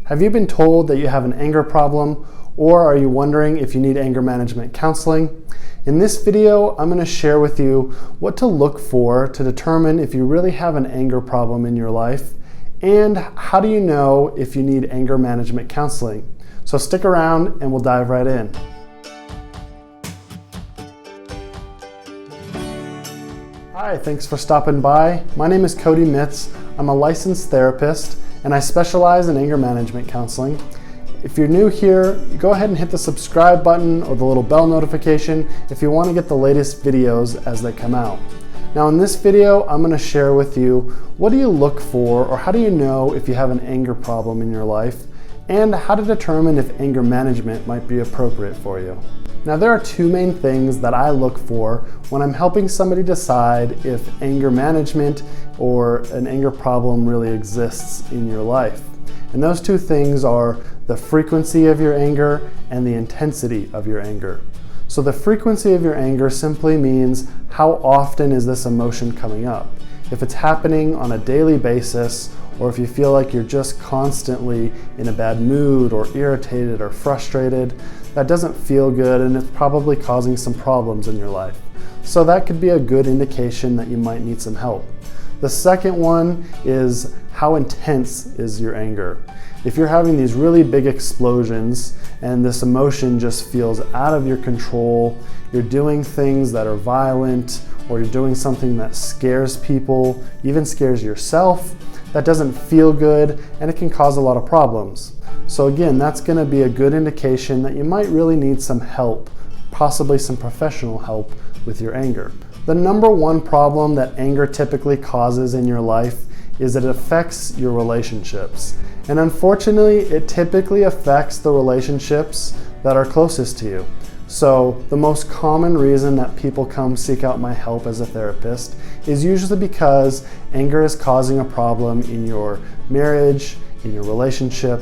Have you been told that you have an anger problem, or are you wondering if you need anger management counseling? In this video, I'm going to share with you what to look for to determine if you really have an anger problem in your life, and how do you know if you need anger management counseling. So stick around and we'll dive right in. Hi, thanks for stopping by. My name is Cody Mitz. I'm a licensed therapist and I specialize in anger management counseling. If you're new here, go ahead and hit the subscribe button or the little bell notification if you want to get the latest videos as they come out. Now in this video, I'm going to share with you what do you look for, or how do you know if you have an anger problem in your life, and how to determine if anger management might be appropriate for you. Now there are two main things that I look for when I'm helping somebody decide if anger management or an anger problem really exists in your life. And those two things are the frequency of your anger and the intensity of your anger. So the frequency of your anger simply means how often is this emotion coming up. If it's happening on a daily basis, or if you feel like you're just constantly in a bad mood or irritated or frustrated, that doesn't feel good and it's probably causing some problems in your life. So that could be a good indication that you might need some help. The second one is how intense is your anger. If you're having these really big explosions and this emotion just feels out of your control, you're doing things that are violent, or you're doing something that scares people, even scares yourself, that doesn't feel good, and it can cause a lot of problems. So again, that's going to be a good indication that you might really need some help, possibly some professional help with your anger. The number one problem that anger typically causes in your life is that it affects your relationships. And unfortunately, it typically affects the relationships that are closest to you. So the most common reason that people come seek out my help as a therapist is usually because anger is causing a problem in your marriage, in your relationship.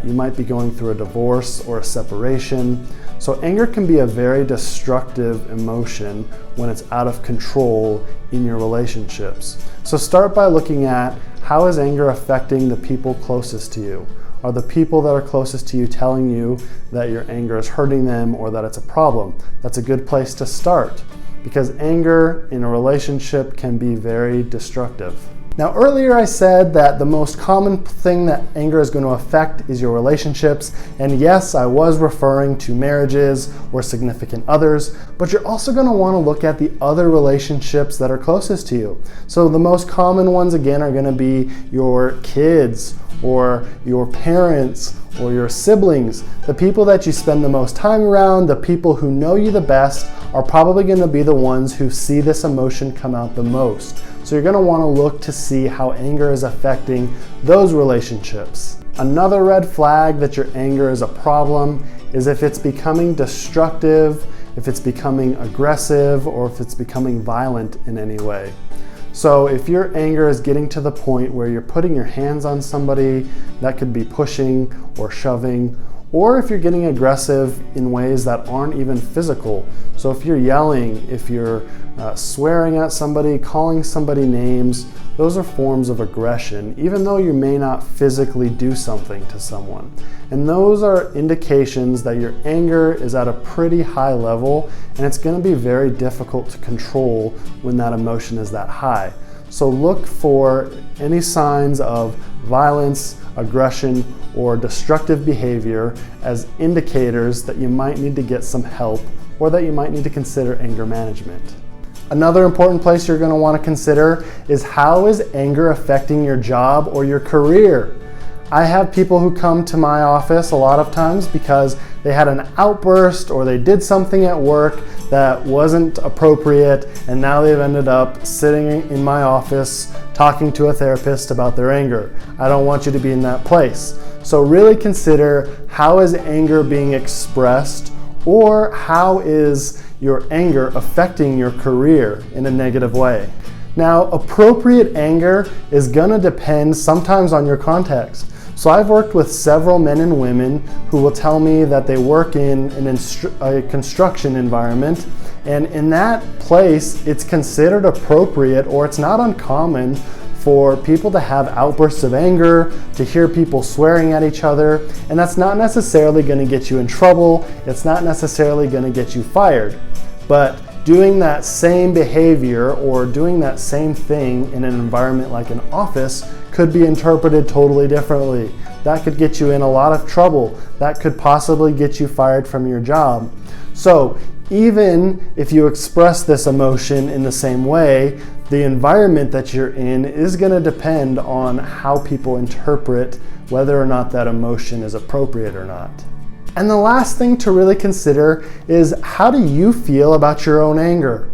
You might be going through a divorce or a separation. So anger can be a very destructive emotion when it's out of control in your relationships. So start by looking at, how is anger affecting the people closest to you? Are the people that are closest to you telling you that your anger is hurting them or that it's a problem? That's a good place to start, because anger in a relationship can be very destructive. Now earlier I said that the most common thing that anger is going to affect is your relationships, and yes, I was referring to marriages or significant others, but you're also going to want to look at the other relationships that are closest to you. So the most common ones again are going to be your kids, or your parents, or your siblings. The people that you spend the most time around, the people who know you the best, are probably going to be the ones who see this emotion come out the most. So you're going to want to look to see how anger is affecting those relationships. Another red flag that your anger is a problem is if it's becoming destructive, if it's becoming aggressive, or if it's becoming violent in any way. So if your anger is getting to the point where you're putting your hands on somebody, that could be pushing or shoving, or if you're getting aggressive in ways that aren't even physical. So if you're yelling, if you're swearing at somebody, calling somebody names, those are forms of aggression, even though you may not physically do something to someone. And those are indications that your anger is at a pretty high level, and it's going to be very difficult to control when that emotion is that high. So look for any signs of violence, aggression, or destructive behavior as indicators that you might need to get some help, or that you might need to consider anger management. Another important place you're going to want to consider is, how is anger affecting your job or your career? I have people who come to my office a lot of times because they had an outburst or they did something at work that wasn't appropriate, and now they've ended up sitting in my office talking to a therapist about their anger. I don't want you to be in that place. So really consider, how is anger being expressed, or how is your anger affecting your career in a negative way? Now, appropriate anger is going to depend sometimes on your context. So I've worked with several men and women who will tell me that they work in a construction environment, and in that place it's considered appropriate, or it's not uncommon for people to have outbursts of anger, to hear people swearing at each other, and that's not necessarily going to get you in trouble. It's not necessarily going to get you fired. But doing that same behavior or doing that same thing in an environment like an office could be interpreted totally differently. That could get you in a lot of trouble. That could possibly get you fired from your job. So even if you express this emotion in the same way, the environment that you're in is going to depend on how people interpret whether or not that emotion is appropriate or not. And the last thing to really consider is, how do you feel about your own anger?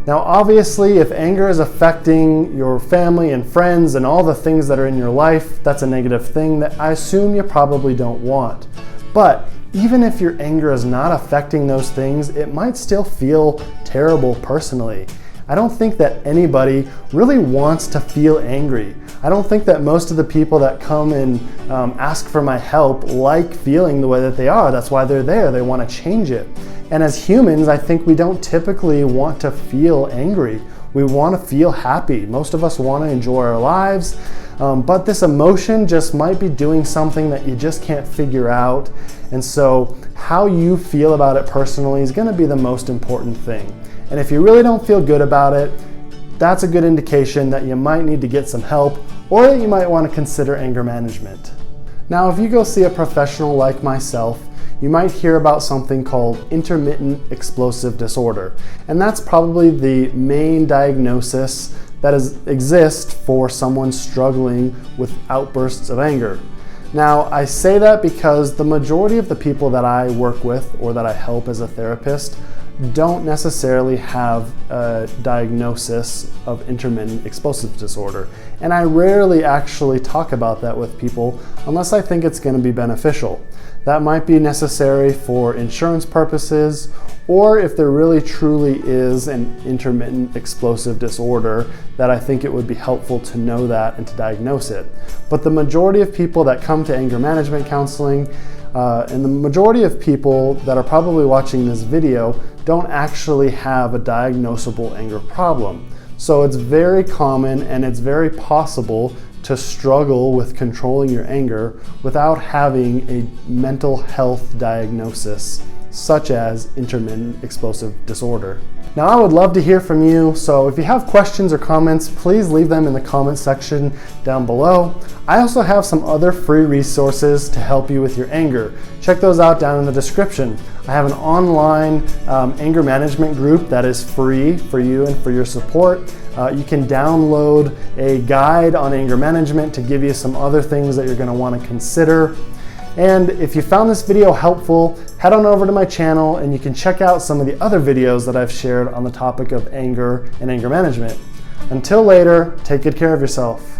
Now, obviously, if anger is affecting your family and friends and all the things that are in your life, that's a negative thing that I assume you probably don't want. But even if your anger is not affecting those things, it might still feel terrible personally. I don't think that anybody really wants to feel angry. I don't think that most of the people that come and ask for my help like feeling the way that they are. That's why they're there. They want to change it. And as humans, I think we don't typically want to feel angry. We want to feel happy. Most of us want to enjoy our lives, but this emotion just might be doing something that you just can't figure out. And so how you feel about it personally is going to be the most important thing. And if you really don't feel good about it, that's a good indication that you might need to get some help, or that you might want to consider anger management. Now, if you go see a professional like myself, you might hear about something called intermittent explosive disorder. And that's probably the main diagnosis that exists for someone struggling with outbursts of anger. Now, I say that because the majority of the people that I work with or that I help as a therapist don't necessarily have a diagnosis of intermittent explosive disorder. And I rarely actually talk about that with people unless I think it's going to be beneficial. That might be necessary for insurance purposes, or if there really truly is an intermittent explosive disorder, that I think it would be helpful to know that and to diagnose it. But the majority of people that come to anger management counseling, and the majority of people that are probably watching this video, don't actually have a diagnosable anger problem. So it's very common and it's very possible to struggle with controlling your anger without having a mental health diagnosis, such as intermittent explosive disorder. Now, I would love to hear from you, so if you have questions or comments, please leave them in the comment section down below. I also have some other free resources to help you with your anger. Check those out down in the description. I have an online anger management group that is free for you and for your support. You can download a guide on anger management to give you some other things that you're going to want to consider. And if you found this video helpful, head on over to my channel and you can check out some of the other videos that I've shared on the topic of anger and anger management. Until later, take good care of yourself.